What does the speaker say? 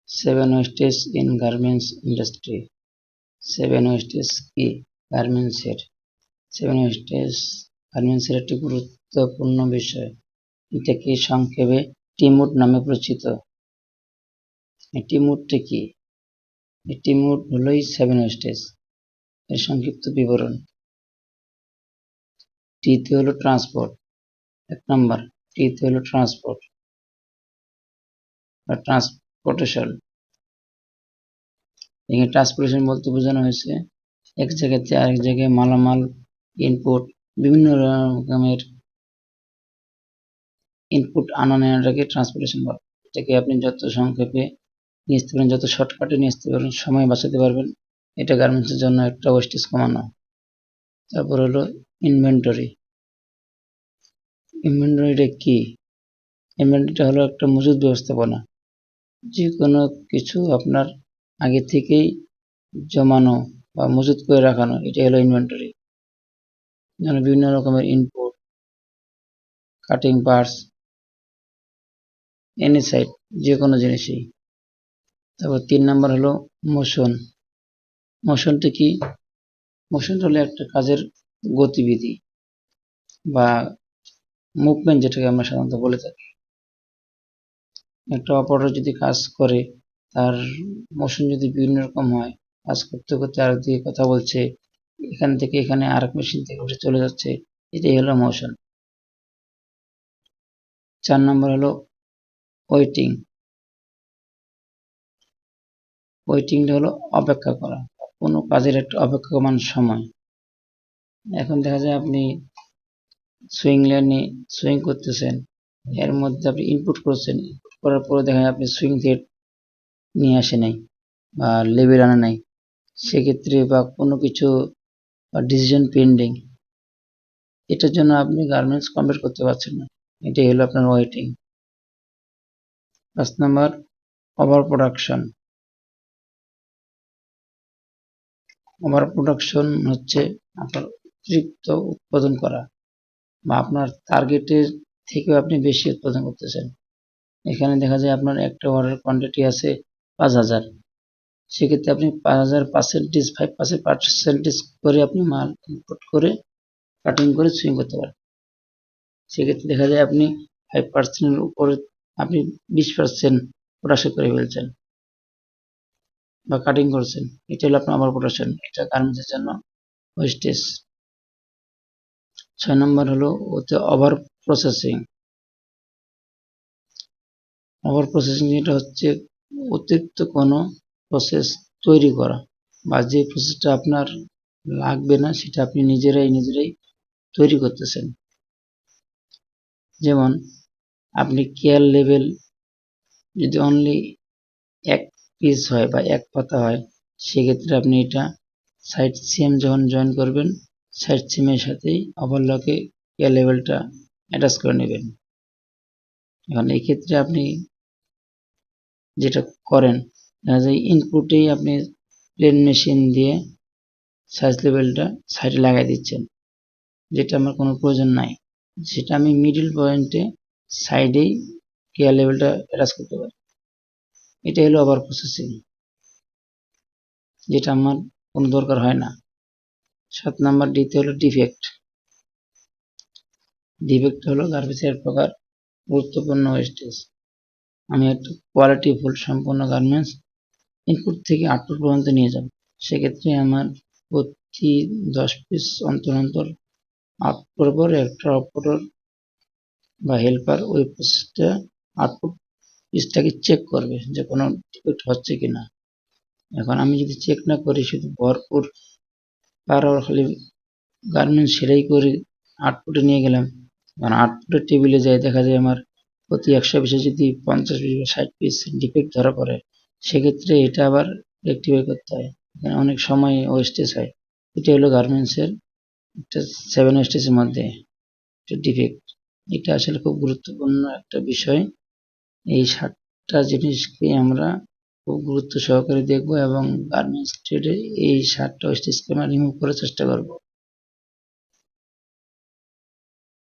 Seven wastage in garments industry. Seven wastage কি? গার্মেন্টসের seven wastage গার্মেন্টসের একটি গুরুত্বপূর্ণ বিষয়। এটা কি সংক্ষেপে টিমুড নামে পরিচিত। টিমুডটা কি? টিমুড হলোই সেভেন ওয়েস্টেজ এর সংক্ষিপ্ত বিবরণ। টিতে হলো ট্রান্সপোর্ট, 1 নম্বর। টিতে হলো ট্রান্সপোর্ট বা ট্রান্সপোর্টেশন। এখানে ট্রান্সপোর্টেশন বলতে বোঝানো হয়েছে এক জায়গা থেকে আরেক জায়গায় মালামাল, ইনপুট, বিভিন্ন রকমের ইনপুট আনা নেওয়াটাকে ট্রান্সপোর্টেশন বলে। এটাকে আপনি যত সংক্ষেপে নিয়ে আসতে পারেন, যত শর্টকাটে নিয়ে আসতে পারবেন, সময় বাঁচাতে পারবেন। এটা গার্মেন্টসের জন্য একটা ওয়েস্টেজ কমানো। তারপর হলো ইনভেন্টরি। ইনভেন্টরিটা কি? ইনভেন্টরিটা হলো একটা মজুদ ব্যবস্থাপনা। যে কোনো কিছু আপনার আগে থেকেই জমানো বা মজুত করে রাখানো, এটা হলো ইনভেন্টরি। যেমন বিভিন্ন রকমের input, cutting parts, any side, যে কোনো জিনিসই। তারপর 3 নম্বর হলো মোশন। মোশনটা কি? মোশন হলো একটা কাজের গতিবিধি বা মুভমেন্ট, যেটাকে আমরা সাধারণত বলে থাকি। একটা অপারেটর যদি কাজ করে, তার মোশন যদি বিভিন্ন রকম হয়, কাজ করতে করতে আরেক দিকে কথা বলছে, এখান থেকে এখানে আরেক মেশিন থেকে উঠে চলে যাচ্ছে, এটাই হলো মোশন। 4 নম্বর হলো ওয়েটিং। ওয়েটিংটা হলো অপেক্ষা করা, কোনো কাজের একটা অপেক্ষমান সময়। এখন দেখা যায় আপনি সুইং লেনে সুইং করতেছেন, এর মধ্যে আপনি ইনপুট করছেন, ইনপুট করার পরে দেখা যায় আপনি সুইং সেট নিয়ে আসে নাই বা লেবেল আনা নাই, সেক্ষেত্রে বা কোনো কিছু ডিসিশন পেন্ডিং, এটার জন্য আপনি গার্মেন্টস কমপ্লিট করতে পারছেন না, এটাই হলো আপনার ওয়েটিং। 5 নম্বর ওভার প্রোডাকশন। ওভার প্রোডাকশন হচ্ছে আপনার অতিরিক্ত উৎপাদন করা বা আপনার টার্গেটের থেকেও আপনি বেশি উৎপাদন করতেছেন। এখানে দেখা যায় আপনার একটা অর্ডার কোয়ান্টিটি আছে 5000, সেক্ষেত্রে আপনি 5000 5% করে আপনি মাল ইনপুট করে কাটিং করে সুইং করতে পারেন। সেক্ষেত্রে দেখা যায় আপনি 5% উপরে আপনি 20% প্রোডাকশন করে ফেলছেন বা কাটিং করছেন, এটা হলো আপনার ওভার প্রোডাকশন। এটা গার্মেন্টসের জন্য ওয়েস্টেজ। 6 নম্বর হলো ওভার প্রসেসিং। ওভার প্রসেসিং এটা হচ্ছে অতিরিক্ত কোনো প্রসেস তৈরি করা বা যে প্রসেসটা আপনার লাগবে না, সেটা আপনি নিজেরাই তৈরি করতেছেন। যেমন আপনি কেয়ার লেভেল যদি অনলি 1 পিস হয় বা 1 পাতা হয়, সেক্ষেত্রে আপনি এটা সাইড সিএম যখন জয়েন করবেন, সাইড সিএমের সাথেই ওভারলকে কেয়ার লেভেলটা অ্যাটাচ করে নেবেন। এখন এই ক্ষেত্রে আপনি যেটা করেন, দেখা যায় ইনপুটেই আপনি প্লেন মেশিন দিয়ে সাইজ লেভেলটা সাইডে লাগাই দিচ্ছেন, যেটা আমার কোনো প্রয়োজন নাই। সেটা আমি মিডল পয়েন্টে সাইডেই কেয়ার লেভেলটা অ্যাটাচ করতে পারি। এটা হলো ওভার প্রসেসিং, যেটা আমার কোনো দরকার হয় না। 7 নাম্বার ডিতে হলো ডিফেক্ট। ডিফেক্ট হলো গার্মেন্টসের এক প্রকার গুরুত্বপূর্ণ ওয়েস্টেজ। আমি একটা কোয়ালিটিফুল সম্পূর্ণ গার্মেন্টস ইনপুট থেকে আউটপুট পর্যন্ত নিয়ে যাব, সেক্ষেত্রে আমার প্রতি 10 পিস অন্তর অন্তর আউটপুট পর একটা অপারেটর বা হেল্পার ওই প্রসেসটা আউটপুট পিসটাকে চেক করবে যে কোনো ডিফেক্ট হচ্ছে কিনা। এখন আমি যদি চেক না করি, শুধু ভরপুর খালি গার্মেন্টস সেলাই করে আউটপুটে নিয়ে গেলাম, কারণ আউটপুটের টেবিলে যায় দেখা যায় আমার প্রতি 100 পিসে যদি 50 পিস বা 60 পিস ডিফেক্ট ধরা পড়ে, সেক্ষেত্রে এটা আবার রেক্টিফাই করতে হয়, এখানে অনেক সময় ওয়েস্টেজ হয়। এটা হলো গার্মেন্টসের একটা 7 ওয়েস্টেজের মধ্যে একটা ডিফেক্ট। এটা আসলে খুব গুরুত্বপূর্ণ একটা বিষয়। এই 7টা জিনিসকে আমরা খুব গুরুত্ব সহকারে দেখব এবং গার্মেন্টস ট্রেডে এই 7টা ওয়েস্টেজকে আমরা রিমুভ করার চেষ্টা করব।